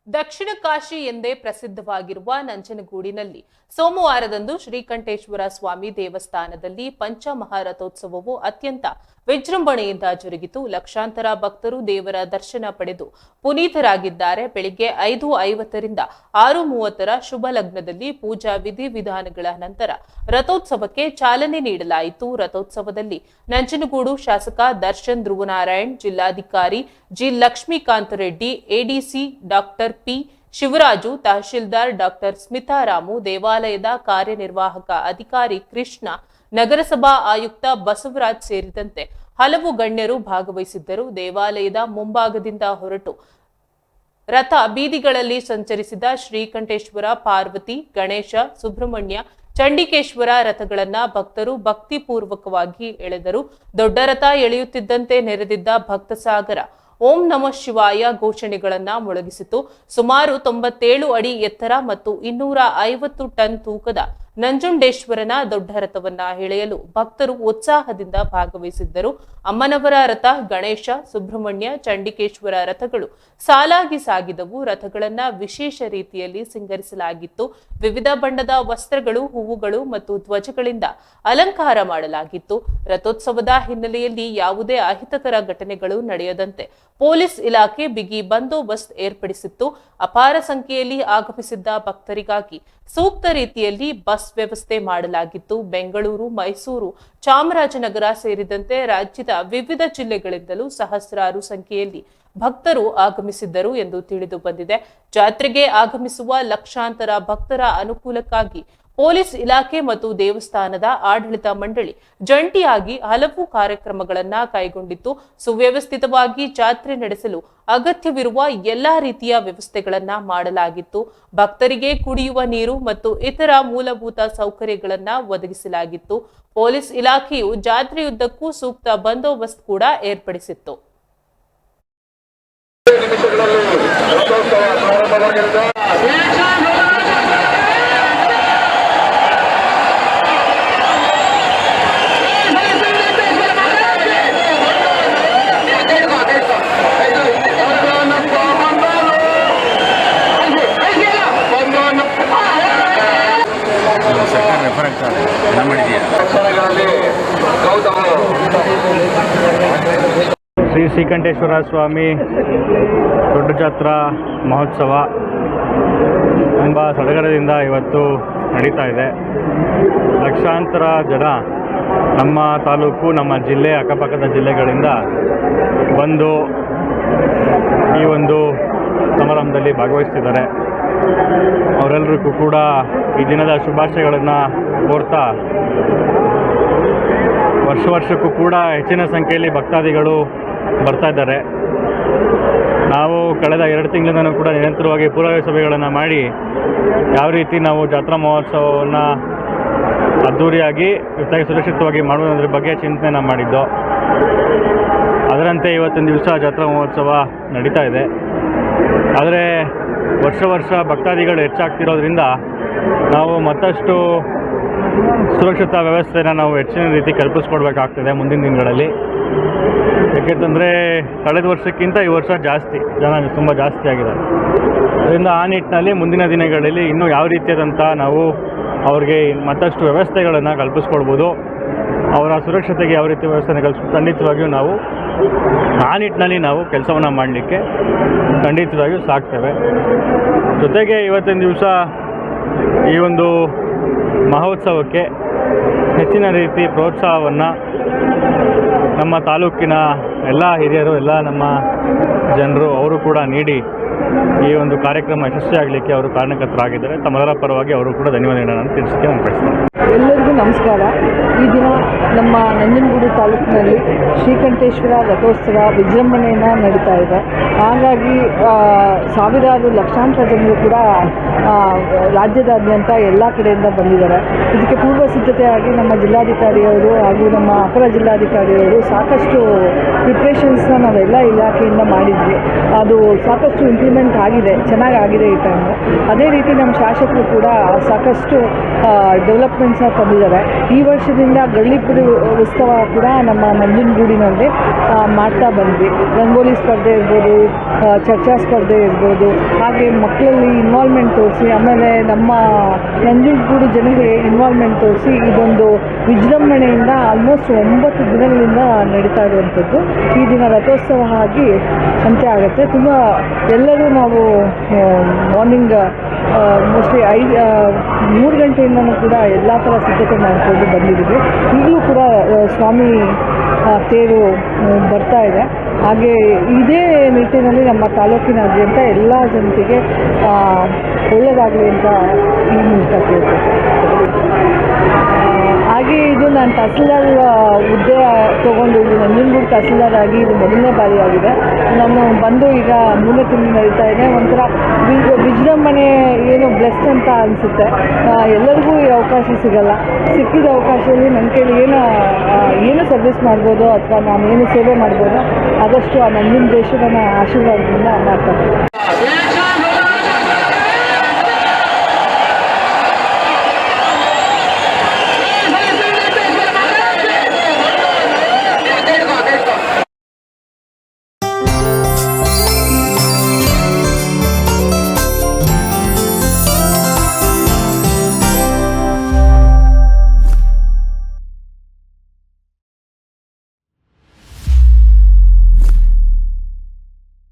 ದಕ್ಷಿಣ ಕಾಶಿ ಎಂದೇ ಪ್ರಸಿದ್ಧವಾಗಿರುವ ನಂಜನಗೂಡಿನಲ್ಲಿ ಸೋಮವಾರದಂದು ಶ್ರೀಕಂಠೇಶ್ವರ ಸ್ವಾಮಿ ದೇವಸ್ಥಾನದಲ್ಲಿ ಪಂಚಮಹಾರಥೋತ್ಸವವು ಅತ್ಯಂತ ವಿಜೃಂಭಣೆಯಿಂದ ಜರುಗಿತು. ಲಕ್ಷಾಂತರ ಭಕ್ತರು ದೇವರ ದರ್ಶನ ಪಡೆದು ಪುನೀತರಾಗಿದ್ದಾರೆ. ಬೆಳಿಗ್ಗೆ 5:50ರಿಂದ 6:30 ಶುಭ ಲಗ್ನದಲ್ಲಿ ಪೂಜಾ ವಿಧಿವಿಧಾನಗಳ ನಂತರ ರಥೋತ್ಸವಕ್ಕೆ ಚಾಲನೆ ನೀಡಲಾಯಿತು. ರಥೋತ್ಸವದಲ್ಲಿ ನಂಜನಗೂಡು ಶಾಸಕ ದರ್ಶನ್ ಧ್ರುವನಾರಾಯಣ್, ಜಿಲ್ಲಾಧಿಕಾರಿ G Lakshmikantha Reddy, ADC doctor P Shivaraju, ತಹಶೀಲ್ದಾರ್ ಡಾಕ್ಟರ್ ಸ್ಮಿತಾರಾಮು, ದೇವಾಲಯದ ಕಾರ್ಯನಿರ್ವಾಹಕ ಅಧಿಕಾರಿ ಕೃಷ್ಣ, ನಗರಸಭಾ ಆಯುಕ್ತ ಬಸವರಾಜ್ ಸೇರಿದಂತೆ ಹಲವು ಗಣ್ಯರು ಭಾಗವಹಿಸಿದ್ದರು. ದೇವಾಲಯದ ಮುಂಭಾಗದಿಂದ ಹೊರಟು ರಥ ಬೀದಿಗಳಲ್ಲಿ ಸಂಚರಿಸಿದ ಶ್ರೀಕಂಠೇಶ್ವರ, ಪಾರ್ವತಿ, ಗಣೇಶ, ಸುಬ್ರಹ್ಮಣ್ಯ, ಚಂಡಿಕೇಶ್ವರ ರಥಗಳನ್ನ ಭಕ್ತರು ಭಕ್ತಿಪೂರ್ವಕವಾಗಿ ಎಳೆದರು. ದೊಡ್ಡ ರಥ ಎಳೆಯುತ್ತಿದ್ದಂತೆ ನೆರೆದಿದ್ದ ಭಕ್ತಸಾಗರ ಓಂ ನಮಃ ಶಿವಾಯ ಘೋಷಣೆಗಳನ್ನ ಮೊಳಗಿಸಿತು. ಸುಮಾರು 97 ಅಡಿ ಎತ್ತರ ಮತ್ತು 250 ಟನ್ ತೂಕದ ನಂಜುಂಡೇಶ್ವರನ ದೊಡ್ಡ ರಥವನ್ನ ಎಳೆಯಲು ಭಕ್ತರು ಉತ್ಸಾಹದಿಂದ ಭಾಗವಹಿಸಿದ್ದರು. ಅಮ್ಮನವರ ರಥ, ಗಣೇಶ, ಸುಬ್ರಹ್ಮಣ್ಯ, ಚಂಡಿಕೇಶ್ವರ ರಥಗಳು ಸಾಲಾಗಿ ಸಾಗಿದವು. ರಥಗಳನ್ನ ವಿಶೇಷ ರೀತಿಯಲ್ಲಿ ಸಿಂಗರಿಸಲಾಗಿತ್ತು. ವಿವಿಧ ಬಣ್ಣದ ವಸ್ತ್ರಗಳು, ಹೂವುಗಳು ಮತ್ತು ಧ್ವಜಗಳಿಂದ ಅಲಂಕಾರ ಮಾಡಲಾಗಿತ್ತು. ರಥೋತ್ಸವದ ಹಿನ್ನೆಲೆಯಲ್ಲಿ ಯಾವುದೇ ಅಹಿತಕರ ಘಟನೆಗಳು ನಡೆಯದಂತೆ ಪೊಲೀಸ್ ಇಲಾಖೆ ಬಿಗಿ ಬಂದೋಬಸ್ತ್ ಏರ್ಪಡಿಸಿತ್ತು. ಅಪಾರ ಸಂಖ್ಯೆಯಲ್ಲಿ ಆಗಮಿಸಿದ್ದ ಭಕ್ತರಿಗಾಗಿ ಸೂಕ್ತ ರೀತಿಯಲ್ಲಿ ಬಸ್ ವ್ಯವಸ್ಥೆ ಮಾಡಲಾಗಿತ್ತು. ಬೆಂಗಳೂರು, ಮೈಸೂರು, ಚಾಮರಾಜನಗರ ಸೇರಿದಂತೆ ರಾಜ್ಯದ ವಿವಿಧ ಜಿಲ್ಲೆಗಳಿಂದಲೂ ಸಹಸ್ರಾರು ಸಂಖ್ಯೆಯಲ್ಲಿ ಭಕ್ತರು ಆಗಮಿಸಿದ್ದರು ಎಂದು ತಿಳಿದು ಬಂದಿದೆ. ಜಾತ್ರೆಗೆ ಆಗಮಿಸುವ ಲಕ್ಷಾಂತರ ಭಕ್ತರ ಅನುಕೂಲಕ್ಕಾಗಿ ಪೊಲೀಸ್ ಇಲಾಖೆ ಮತ್ತು ದೇವಸ್ಥಾನದ ಆಡಳಿತ ಮಂಡಳಿ ಜಂಟಿಯಾಗಿ ಹಲವು ಕಾರ್ಯಕ್ರಮಗಳನ್ನ ಕೈಗೊಂಡಿತ್ತು. ಸುವ್ಯವಸ್ಥಿತವಾಗಿ ಜಾತ್ರೆ ನಡೆಸಲು ಅಗತ್ಯವಿರುವ ಎಲ್ಲಾ ರೀತಿಯ ವ್ಯವಸ್ಥೆಗಳನ್ನ ಮಾಡಲಾಗಿತ್ತು. ಭಕ್ತರಿಗೆ ಕುಡಿಯುವ ನೀರು ಮತ್ತು ಇತರ ಮೂಲಭೂತ ಸೌಕರ್ಯಗಳನ್ನ ಒದಗಿಸಲಾಗಿತ್ತು. ಪೊಲೀಸ್ ಇಲಾಖೆಯು ಜಾತ್ರೆಯುದ್ದಕ್ಕೂ ಸೂಕ್ತ ಬಂದೋಬಸ್ತ್ ಕೂಡ ಏರ್ಪಡಿಸಿತ್ತು. ಶ್ರೀ ಶ್ರೀಕಂಠೇಶ್ವರ ಸ್ವಾಮಿ ದೊಡ್ಡ ಜಾತ್ರಾ ಮಹೋತ್ಸವ ತುಂಬ ಸಡಗರದಿಂದ ಇವತ್ತು ನಡೀತಾ ಇದೆ. ಲಕ್ಷಾಂತರ ಜನ ನಮ್ಮ ತಾಲೂಕು, ನಮ್ಮ ಜಿಲ್ಲೆ, ಅಕ್ಕಪಕ್ಕದ ಜಿಲ್ಲೆಗಳಿಂದ ಬಂದು ಈ ಒಂದು ಸಮಾರಂಭದಲ್ಲಿ ಭಾಗವಹಿಸ್ತಿದ್ದಾರೆ. ಅವರೆಲ್ಲರಿಗೂ ಕೂಡ ಈ ದಿನದ ಶುಭಾಶಯಗಳನ್ನು ಕೋರ್ತಾ, ವರ್ಷಕ್ಕೂ ಕೂಡ ಹೆಚ್ಚಿನ ಸಂಖ್ಯೆಯಲ್ಲಿ ಭಕ್ತಾದಿಗಳು ಬರ್ತಾ ಇದ್ದಾರೆ. ನಾವು ಕಳೆದ 2 ತಿಂಗಳಿಂದಲೂ ಕೂಡ ನಿರಂತರವಾಗಿ ಪೂರ್ವ ಸಭೆಗಳನ್ನು ಮಾಡಿ ಯಾವ ರೀತಿ ನಾವು ಜಾತ್ರಾ ಮಹೋತ್ಸವವನ್ನು ಅದ್ಧೂರಿಯಾಗಿ ಸುರಕ್ಷಿತವಾಗಿ ಮಾಡುವುದರ ಬಗ್ಗೆ ಚಿಂತನೆ ಮಾಡಿದ್ದು. ಅದರಂತೆ ಇವತ್ತಿನ ದಿವಸ ಜಾತ್ರಾ ಮಹೋತ್ಸವ ನಡೀತಾ ಇದೆ. ಆದರೆ ವರ್ಷ ಭಕ್ತಾದಿಗಳು ಹೆಚ್ಚಾಗ್ತಿರೋದ್ರಿಂದ ನಾವು ಮತ್ತಷ್ಟು ಸುರಕ್ಷತಾ ವ್ಯವಸ್ಥೆಯನ್ನು ನಾವು ಹೆಚ್ಚಿನ ರೀತಿ ಕಲ್ಪಿಸ್ಕೊಡ್ಬೇಕಾಗ್ತದೆ ಮುಂದಿನ ದಿನಗಳಲ್ಲಿ. ಯಾಕೆಂತಂದರೆ ಕಳೆದ ವರ್ಷಕ್ಕಿಂತ ಈ ವರ್ಷ ಜನ ತುಂಬ ಜಾಸ್ತಿ ಆಗಿದೆ. ಅದರಿಂದ ಆ ನಿಟ್ಟಿನಲ್ಲಿ ಮುಂದಿನ ದಿನಗಳಲ್ಲಿ ಇನ್ನೂ ಯಾವ ರೀತಿಯಾದಂಥ ನಾವು ಅವ್ರಿಗೆ ಮತ್ತಷ್ಟು ವ್ಯವಸ್ಥೆಗಳನ್ನು ಕಲ್ಪಿಸ್ಕೊಡ್ಬೋದು, ಅವರ ಸುರಕ್ಷತೆಗೆ ಯಾವ ರೀತಿ ವ್ಯವಸ್ಥೆನ ಖಂಡಿತವಾಗಿಯೂ ನಾವು ಆ ನಿಟ್ಟಿನಲ್ಲಿ ನಾವು ಕೆಲಸವನ್ನು ಮಾಡಲಿಕ್ಕೆ ಖಂಡಿತವಾಗಿಯೂ ಸಾಕ್ತೇವೆ. ಜೊತೆಗೆ ಇವತ್ತಿನ ದಿವಸ ಈ ಒಂದು ಮಹೋತ್ಸವಕ್ಕೆ ಹೆಚ್ಚಿನ ರೀತಿ ಪ್ರೋತ್ಸಾಹವನ್ನು ನಮ್ಮ ತಾಲೂಕಿನ ಎಲ್ಲ ಹಿರಿಯರು, ಎಲ್ಲ ನಮ್ಮ ಜನರು ಅವರು ಕೂಡ ನೀಡಿ ಈ ಒಂದು ಕಾರ್ಯಕ್ರಮ ಯಶಸ್ವಿಯಾಗಲಿಕ್ಕೆ ಅವರು ಕಾರಣಕರ್ತರಾಗಿದ್ದಾರೆ. ತಮ್ಮೆಲ್ಲರ ಪರವಾಗಿ ಅವರು ಕೂಡ ಧನ್ಯವಾದಗಳನ್ನು ತಿಳಿಸೋಕ್ಕೆ ನಾನು ಬಯಸ್ತೇನೆ. ಎಲ್ಲರಿಗೂ ನಮಸ್ಕಾರ. ಈ ದಿನ ನಮ್ಮ ನಂಜನಗೂಡು ತಾಲೂಕಿನಲ್ಲಿ ಶ್ರೀಕಂಠೇಶ್ವರ ರಥೋತ್ಸವ ವಿಜೃಂಭಣೆಯಿಂದ ನಡೀತಾ ಇದೆ. ಹಾಗಾಗಿ ಸಾವಿರಾರು ಲಕ್ಷಾಂತರ ಜನರು ಕೂಡ ರಾಜ್ಯದಾದ್ಯಂತ ಎಲ್ಲ ಕಡೆಯಿಂದ ಬಂದಿದ್ದಾರೆ. ಇದಕ್ಕೆ ಪೂರ್ವ ಸಿದ್ಧತೆಯಾಗಿ ನಮ್ಮ ಜಿಲ್ಲಾಧಿಕಾರಿಯವರು ಹಾಗೂ ನಮ್ಮ ಅಪರ ಜಿಲ್ಲಾಧಿಕಾರಿಯವರು ಸಾಕಷ್ಟು ಪ್ರಿಪ್ರೇಷನ್ಸ್ನ ನಾವೆಲ್ಲ ಇಲಾಖೆಯಿಂದ ಮಾಡಿದ್ವಿ. ಅದು ಸಾಕಷ್ಟು ಇಂಪ್ಲಿಮೆಂಟ್ ಇಂಪ್ಲಿಮೆಂಟ್ ಆಗಿದೆ, ಚೆನ್ನಾಗಾಗಿದೆ ಈ ಟೈಮು. ಅದೇ ರೀತಿ ನಮ್ಮ ಶಾಸಕರು ಕೂಡ ಸಾಕಷ್ಟು ಡೆವಲಪ್ಮೆಂಟ್ಸ್ನ ತಂದಿದ್ದಾರೆ. ಈ ವರ್ಷದಿಂದ ಗಳ್ಳಿಪುಡಿ ಉತ್ಸವ ಕೂಡ ನಮ್ಮ ನಂಜನಗೂಡಿನಲ್ಲಿ ಮಾಡ್ತಾ ಬಂದ್ವಿ. ರಂಗೋಲಿ ಸ್ಪರ್ಧೆ ಇರ್ಬೋದು, ಚರ್ಚಾ ಸ್ಪರ್ಧೆ ಇರ್ಬೋದು, ಹಾಗೆ ಮಕ್ಕಳಲ್ಲಿ ಇನ್ವಾಲ್ವ್ಮೆಂಟ್ ತೋರಿಸಿ, ಆಮೇಲೆ ನಮ್ಮ ನಂಜನಗೂಡು ಜನರಿಗೆ ಇನ್ವಾಲ್ವ್ಮೆಂಟ್ ತೋರಿಸಿ ಇದೊಂದು ವಿಜೃಂಭಣೆಯಿಂದ ಆಲ್ಮೋಸ್ಟ್ 9 ದಿನಗಳಿಂದ ನಡೀತಾ ಇರುವಂಥದ್ದು. ಈ ದಿನ ರಥೋತ್ಸವ ಆಗಿ ಅಂತ್ಯ ಆಗುತ್ತೆ. ತುಂಬ ಎಲ್ಲರೂ ನಾವು ಮಾರ್ನಿಂಗ್ ಮೋಸ್ಟ್ಲಿ 3 ಗಂಟೆಯಿಂದನೂ ಕೂಡ ಎಲ್ಲ ಥರ ಸಿದ್ಧತೆ ಮಾಡಿಕೊಂಡು ಬಂದಿದ್ದೀವಿ. ಈಗಲೂ ಕೂಡ ಸ್ವಾಮಿ ತೇರು ಬರ್ತಾ ಇದೆ. ಹಾಗೆ ಇದೇ ನಿಟ್ಟಿನಲ್ಲಿ ನಮ್ಮ ತಾಲೂಕಿನಾದ್ಯಂತ ಎಲ್ಲ ಜನತೆಗೆ ಒಳ್ಳೆಯದಾಗಲಿ ಅಂತ ಈ ಮೂಲಕ ಕೇಳ್ತೀನಿ. ಹಾಗೆ ಇದು ನಾನು ತಹಸೀಲ್ದಾರ್ ಹುದ್ದೆ ತೊಗೊಂಡು ನಂಜನಗೂಡು ತಹಸೀಲ್ದಾರ್ ಆಗಿ ಇದು ಮೊದಲನೇ ಬಾರಿ ಆಗಿದೆ. ನಾನು ಬಂದು ಈಗ 3 ತಿಂಗಳು ನಡೀತಾ ಇದೆ. ಒಂಥರ ವಿಜೃಂಭಣೆ ಏನು ಬ್ಲೆಸ್ಡ್ ಅಂತ ಅನಿಸುತ್ತೆ. ಎಲ್ಲರಿಗೂ ಈ ಅವಕಾಶ ಸಿಗಲ್ಲ. ಸಿಕ್ಕಿದ ಅವಕಾಶದಲ್ಲಿ ನನ್ನ ಕೈಲಿ ಏನು ಸರ್ವಿಸ್ ಮಾಡ್ಬೋದು ಅಥವಾ ನಾನು ಏನು ಸೇವೆ ಮಾಡ್ಬೋದು ಆದಷ್ಟು ಆ ನಂಜನ ದೇಶದ ಆಶೀರ್ವಾದದಿಂದ ಮಾಡ್ತಾ